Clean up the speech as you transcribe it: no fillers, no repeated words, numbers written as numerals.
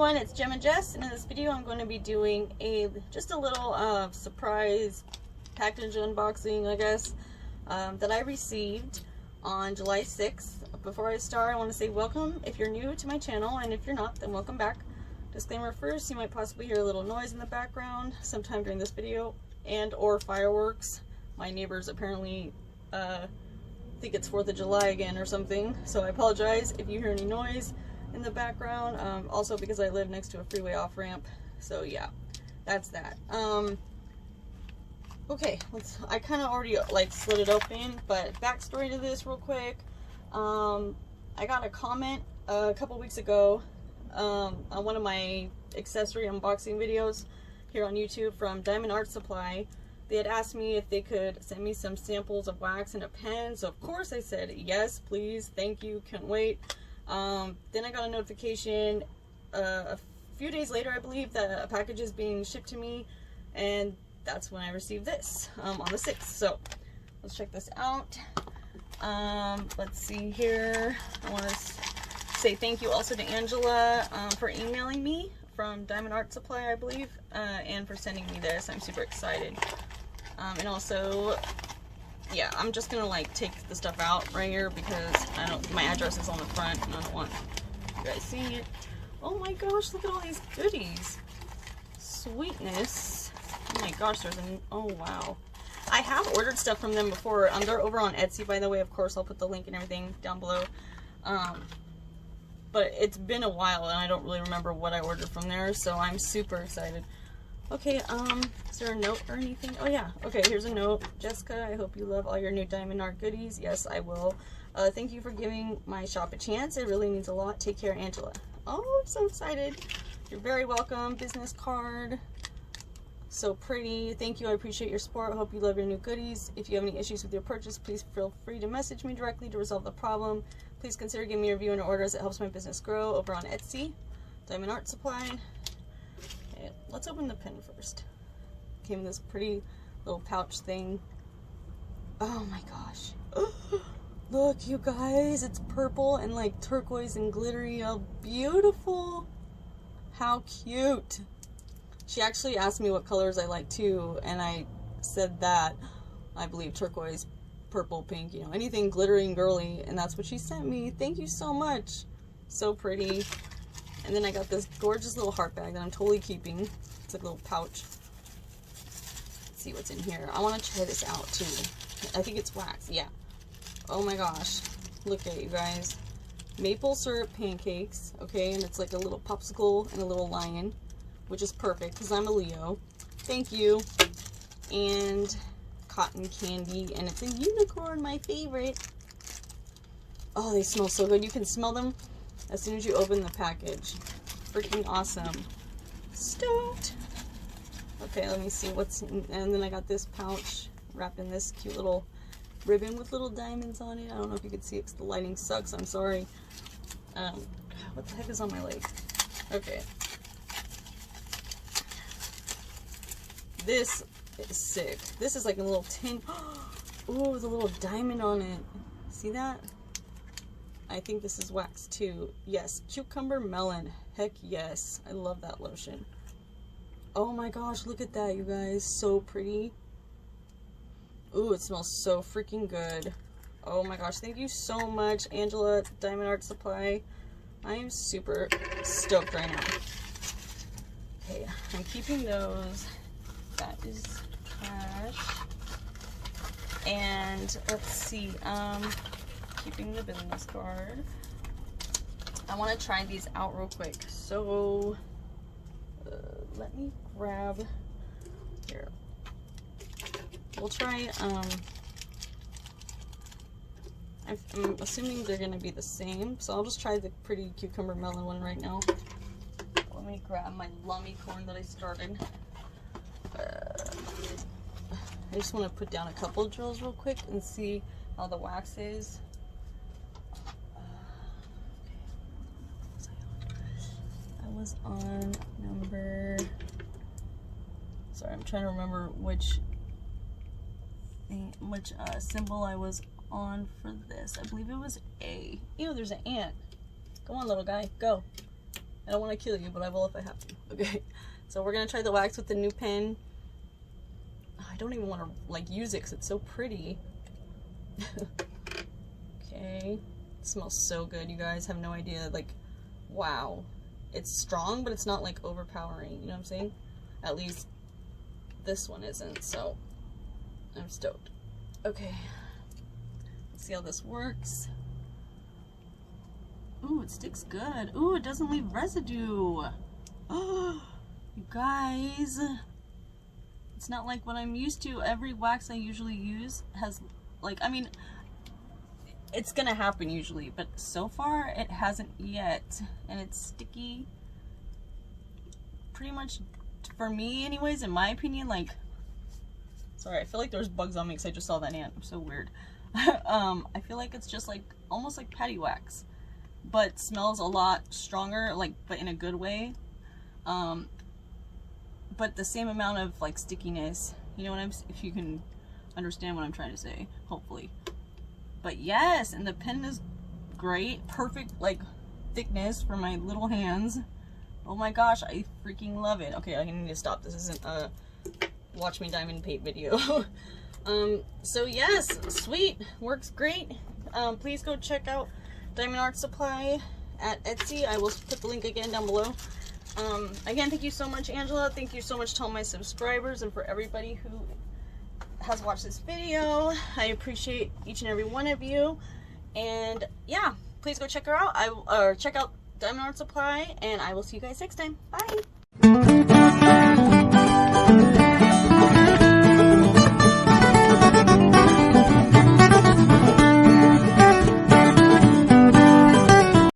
everyone, it's Gem and Jess, and in this video I'm going to be doing just a little surprise package unboxing, I guess, that I received on July 6th. Before I start, I want to say welcome if you're new to my channel, and if you're not, then welcome back. Disclaimer first, you might possibly hear a little noise in the background sometime during this video, and or fireworks. My neighbors apparently think it's 4th of July again or something, so I apologize if you hear any noise in the background. Also because I live next to a freeway off ramp, so yeah, that's that. Okay, I kind of already like slid it open, but backstory to this real quick. I got a comment a couple weeks ago on one of my accessory unboxing videos here on YouTube from Diamond Art Supply. They had asked me if they could send me some samples of wax and a pen, so of course I said yes, please, thank you, can't wait. Then I got a notification a few days later, I believe, that a package is being shipped to me, and that's when I received this on the 6th. So let's check this out. Let's see here. I want to say thank you also to Angela for emailing me from Diamond Art Supply, I believe, and for sending me this. I'm super excited. And also, yeah, I'm just gonna like take the stuff out right here because my address is on the front and I don't want you guys seeing it. Oh my gosh, look at all these goodies. Sweetness. Oh my gosh, oh wow. I have ordered stuff from them before. They're over on Etsy, by the way. Of course, I'll put the link and everything down below. But it's been a while and I don't really remember what I ordered from there, so I'm super excited. Okay, is there a note or anything? Oh yeah, okay, here's a note. Jessica, I hope you love all your new Diamond Art goodies. Yes, I will. Thank you for giving my shop a chance. It really means a lot. Take care, Angela. Oh, I'm so excited. You're very welcome. Business card. So pretty. Thank you. I appreciate your support. I hope you love your new goodies. If you have any issues with your purchase, please feel free to message me directly to resolve the problem. Please consider giving me a review and an order as it helps my business grow over on Etsy. Diamond Art Supply. Okay, let's open the pen first. Came in this pretty little pouch thing. Oh my gosh. Look, you guys, it's purple and like turquoise and glittery. Oh, beautiful. How cute. She actually asked me what colors I like too, and I said that I believe turquoise, purple, pink, you know, anything glittery and girly, and that's what she sent me. Thank you so much. So pretty. And then I got this gorgeous little heart bag that I'm totally keeping. It's like a little pouch. Let's see what's in here. I want to try this out too. I think it's wax. Yeah. Oh my gosh. Look at it, you guys. Maple syrup pancakes. Okay, and it's like a little popsicle and a little lion, which is perfect because I'm a Leo. Thank you. And cotton candy, and it's a unicorn, my favorite. Oh, they smell so good. You can smell them as soon as you open the package. Freaking awesome. Stoked. Okay, let me see what's in. And then I got this pouch wrapped in this cute little ribbon with little diamonds on it. I don't know if you can see it because the lighting sucks. I'm sorry. What the heck is on my leg? Okay. This is sick. This is like a little tin. Ooh, with a little diamond on it. See that? I think this is wax too. Yes, cucumber melon. Heck yes. I love that lotion. Oh my gosh, look at that, you guys. So pretty. Ooh, it smells so freaking good. Oh my gosh, thank you so much, Angela, Diamond Art Supply. I am super stoked right now. Okay, I'm keeping those. That is trash. And let's see, keeping the business card. I want to try these out real quick. So let me grab here. We'll try, I'm assuming they're going to be the same, so I'll just try the pretty cucumber melon one right now. Let me grab my lummy corn that I started. I just want to put down a couple drills real quick and see how the wax is. I was on number, sorry, I'm trying to remember which symbol I was on for this. I believe it was A. Ew, there's an ant. Go on, little guy, go. I don't want to kill you, but I will if I have to. Okay, so we're gonna try the wax with the new pen. I don't even want to like use it because it's so pretty. Okay, it smells so good, you guys have no idea. Like, wow, it's strong, but it's not like overpowering. You know what I'm saying? At least this one isn't. So I'm stoked. Okay, let's see how this works. Ooh, it sticks good. Ooh, it doesn't leave residue. Oh, you guys. It's not like what I'm used to. Every wax I usually use has, like, I mean, it's gonna happen usually, but so far it hasn't yet. And it's sticky. Pretty much, for me anyways, in my opinion, like, sorry, I feel like there's bugs on me because I just saw that ant. I'm so weird. I feel like it's just like, almost like patty wax, but smells a lot stronger, like, but in a good way. But the same amount of like stickiness, you know what if you can understand what I'm trying to say, hopefully. But yes, and the pen is great, perfect like thickness for my little hands. Oh my gosh, I freaking love it. Okay, I need to stop. This isn't a watch me diamond paint video. So yes, sweet, works great. Please go check out Diamond Art Supply at Etsy. I will put the link again down below. Again, thank you so much, Angela. Thank you so much to all my subscribers and for everybody who has watched this video. I appreciate each and every one of you. And yeah, please go check her out. Check out Diamond Art Supply, and I will see you guys next time. Bye.